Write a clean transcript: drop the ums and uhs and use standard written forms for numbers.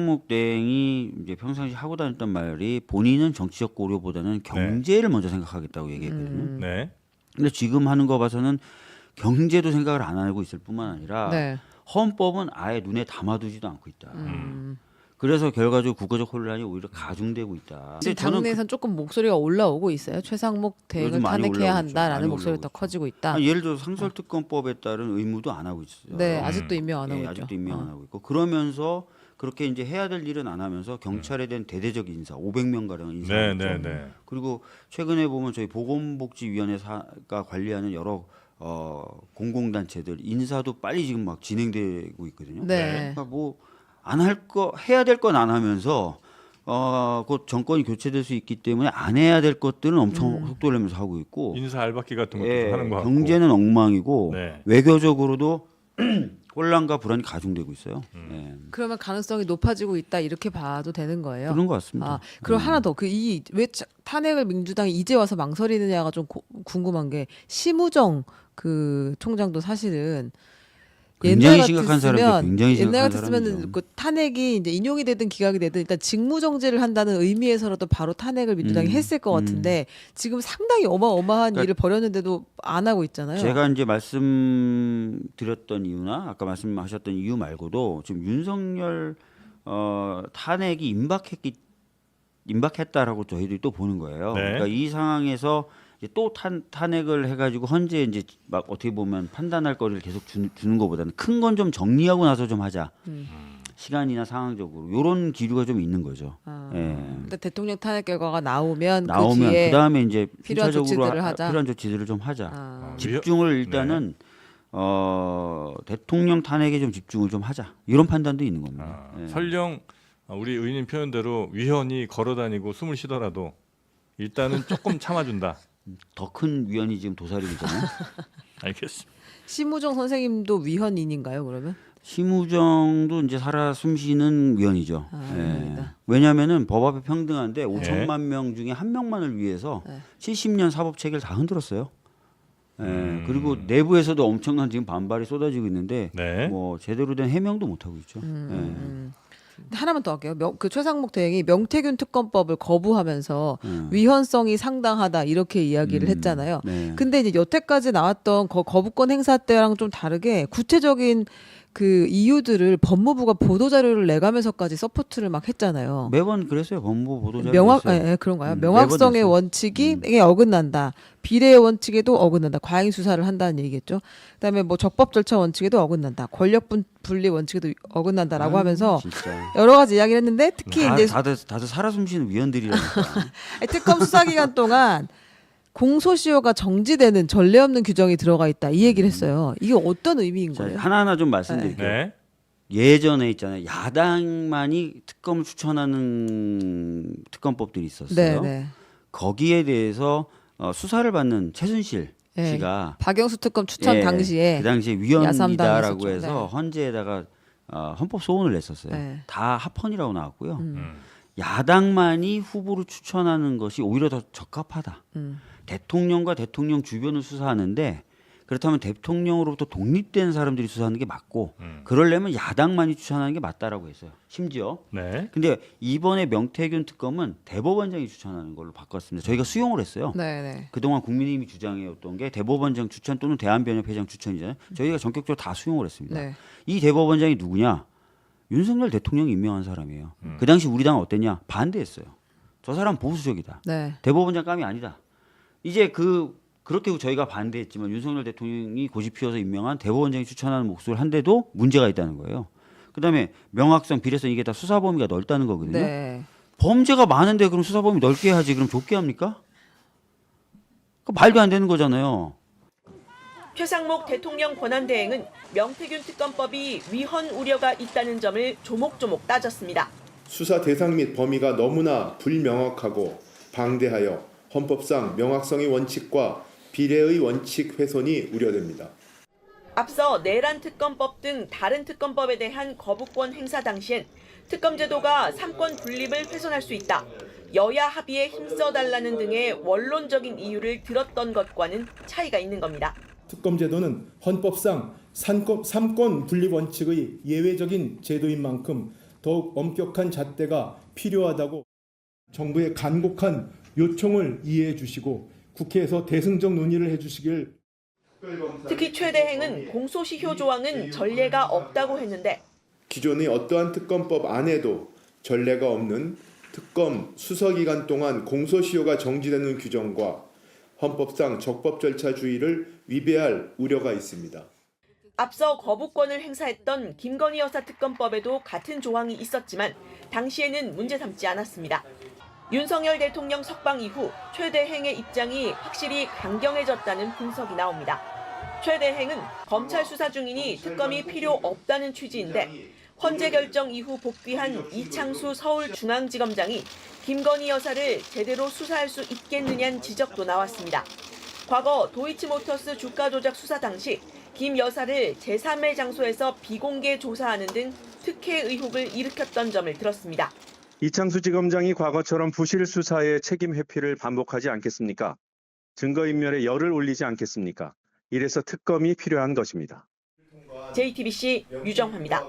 최상목 대행이 이제 평상시 하고 다녔던 말이 본인은 정치적 고려보다는 경제를 먼저 생각하겠다고 얘기했거든요. 네. 근데 지금 하는 거 봐서는 경제도 생각을 안 하고 있을 뿐만 아니라 네. 헌법은 아예 눈에 담아두지도 않고 있다. 그래서 결과적으로 국가적 혼란이 오히려 가중되고 있다. 지금 저는 당내에선 조금 목소리가 올라오고 있어요. 최상목 대행을 요즘 많이 탄핵해야 올라오고 한다라는 있죠. 목소리가 많이 더 올라오고 커지고 있다. 예를 들어 상설특검법에 따른 의무도 안 하고 있어요. 네, 아직도 임명 안 하고 예, 있죠. 아직도 임명 안 하고 있고 그러면서 그렇게 이제 해야 될 일은 안 하면서 경찰에 대한 대대적 인사, 500명 가량 인사. 네. 그리고 최근에 보면 저희 보건복지위원회가 관리하는 여러 공공단체들 인사도 빨리 지금 막 진행되고 있거든요. 네. 그러니까 뭐 안 할 거 해야 될 건 안 하면서 곧 정권이 교체될 수 있기 때문에 안 해야 될 것들은 엄청 속도를 내면서 하고 있고 인사 알박기 같은 것도 예, 하는 것 같고. 경제는 엉망이고 네. 외교적으로도 혼란과 불안이 가중되고 있어요. 예. 그러면 가능성이 높아지고 있다 이렇게 봐도 되는 거예요. 그런 것 같습니다. 아, 그럼 하나 더 그 이 왜 탄핵을 민주당이 이제 와서 망설이느냐가 좀 궁금한 게 심우정 그 총장도 사실은 굉장히 심각한 사람이죠. 굉장히 심각한 옛날 같았으면 사람이죠. 그 탄핵이 이제 인용이 되든 기각이 되든 일단 직무정지를 한다는 의미에서라도 바로 탄핵을 민주당이 했을 것 같은데 지금 상당히 어마어마한 그러니까 일을 벌였는데도 안 하고 있잖아요. 제가 이제 말씀드렸던 이유나 아까 말씀하셨던 이유 말고도 지금 윤석열 탄핵이 임박했다라고 저희들이 또 보는 거예요. 네. 그러니까 이 상황에서 이제 또 탄핵을 해가지고 현재 이제 막 어떻게 보면 판단할 거리를 계속 주는 것보다는 큰 건 좀 정리하고 나서 좀 하자. 시간이나 상황적으로 이런 기류가 좀 있는 거죠. 예. 근데 대통령 탄핵 결과가 나오면 그 나오면 뒤에 그다음에 이제 필요한 순차적으로 조치들을 하자. 필요한 조치들을 좀 하자. 아. 집중을 일단은 대통령 탄핵에 좀 집중을 좀 하자. 이런 판단도 있는 겁니다. 예. 설령 우리 의원님 표현대로 위헌이 걸어다니고 숨을 쉬더라도 일단은 조금 참아준다. 더 큰 위헌이 지금 도사리고 있잖아요. 알겠습니다. 심우정 선생님도 위헌인인가요? 그러면? 심우정도 이제 살아 숨쉬는 위원이죠. 위원이다. 왜냐하면은 법 앞에 평등한데 5천만 명 중에 한 명만을 위해서 70년 사법 체계를 다 흔들었어요. 그리고 내부에서도 엄청난 지금 반발이 쏟아지고 있는데 네. 뭐 제대로 된 해명도 못 하고 있죠. 하나만 더 할게요. 그 최상목 대행이 명태균 특검법을 거부하면서 위헌성이 상당하다 이렇게 이야기를 했잖아요. 네. 근데 이제 여태까지 나왔던 거부권 행사 때랑 좀 다르게 구체적인 그 이유들을 법무부가 보도자료를 내가면서까지 서포트를 막 했잖아요. 매번 그랬어요. 법무부 보도자료. 그런가요? 매번 명확성의 냈어요. 원칙이 어긋난다. 비례의 원칙에도 어긋난다. 과잉 수사를 한다는 얘기겠죠. 그다음에 뭐 적법 절차 원칙에도 어긋난다. 권력 분리 원칙에도 어긋난다라고 하면서 진짜. 여러 가지 이야기를 했는데 특히 이제 다들 살아 숨쉬는 위원들이라니까. 특검 수사 기간 동안 공소시효가 정지되는 전례 없는 규정이 들어가 있다. 이 얘기를 했어요. 이게 어떤 의미인 자, 거예요? 하나하나 좀 말씀드릴게요. 네. 예전에 있잖아요. 야당만이 특검을 추천하는 특검법들이 있었어요. 네. 거기에 대해서 수사를 받는 최순실 네. 씨가 박영수 특검 추천 당시에 그 당시에 야삼당했었죠. 위헌이다라고 해서 네. 헌재에다가 헌법 소원을 냈었어요. 네. 다 합헌이라고 나왔고요. 야당만이 후보를 추천하는 것이 오히려 더 적합하다. 대통령과 대통령 주변을 수사하는데 그렇다면 대통령으로부터 독립된 사람들이 수사하는 게 맞고 그러려면 야당만이 추천하는 게 맞다라고 했어요. 심지어. 네. 근데 이번에 명태균 특검은 대법원장이 추천하는 걸로 바꿨습니다. 저희가 수용을 했어요. 네. 그동안 국민의힘이 주장해왔던 게 대법원장 추천 또는 대한변협회장 추천이잖아요. 저희가 전격적으로 다 수용을 했습니다. 네. 이 대법원장이 누구냐? 윤석열 대통령이 임명한 사람이에요. 그 당시 우리 당은 어땠냐? 반대했어요. 저 사람 보수적이다. 네. 대법원장 감이 아니다. 이제 그렇게 저희가 반대했지만 윤석열 대통령이 고집 피워서 임명한 대법원장이 추천하는 목소리를 한데도 문제가 있다는 거예요. 그다음에 명확성, 비례성 이게 다 수사 범위가 넓다는 거거든요. 네. 범죄가 많은데 그럼 수사 범위 넓게 하지 그럼 좁게 합니까? 그 말도 안 되는 거잖아요. 최상목 대통령 권한대행은 명태균 특검법이 위헌 우려가 있다는 점을 조목조목 따졌습니다. 수사 대상 및 범위가 너무나 불명확하고 방대하여 헌법상 명확성의 원칙과 비례의 원칙 훼손이 우려됩니다. 앞서 내란 특검법 등 다른 특검법에 대한 거부권 행사 당시엔 특검 제도가 삼권 분립을 훼손할 수 있다. 여야 합의에 힘써달라는 등의 원론적인 이유를 들었던 것과는 차이가 있는 겁니다. 특검 제도는 헌법상 삼권 분립 원칙의 예외적인 제도인 만큼 더욱 엄격한 잣대가 필요하다고 정부의 간곡한 요청을 이해해 주시고 국회에서 대승적 논의를 해 주시길. 특히 최대행은 공소시효 조항은 전례가 없다고 했는데 기존의 어떠한 특검법 안에도 전례가 없는 특검 수사기간 동안 공소시효가 정지되는 규정과 헌법상 적법 절차주의를 위배할 우려가 있습니다. 앞서 거부권을 행사했던 김건희 여사 특검법에도 같은 조항이 있었지만 당시에는 문제 삼지 않았습니다. 윤석열 대통령 석방 이후 최대행의 입장이 확실히 강경해졌다는 분석이 나옵니다. 최대행은 검찰 수사 중이니 특검이 필요 없다는 취지인데 헌재 결정 이후 복귀한 이창수 서울중앙지검장이 김건희 여사를 제대로 수사할 수 있겠느냐는 지적도 나왔습니다. 과거 도이치모터스 주가 조작 수사 당시 김 여사를 제3의 장소에서 비공개 조사하는 등 특혜 의혹을 일으켰던 점을 들었습니다. 이창수 지검장이 과거처럼 부실 수사의 책임 회피를 반복하지 않겠습니까? 증거인멸에 열을 올리지 않겠습니까? 이래서 특검이 필요한 것입니다. JTBC 유정화입니다.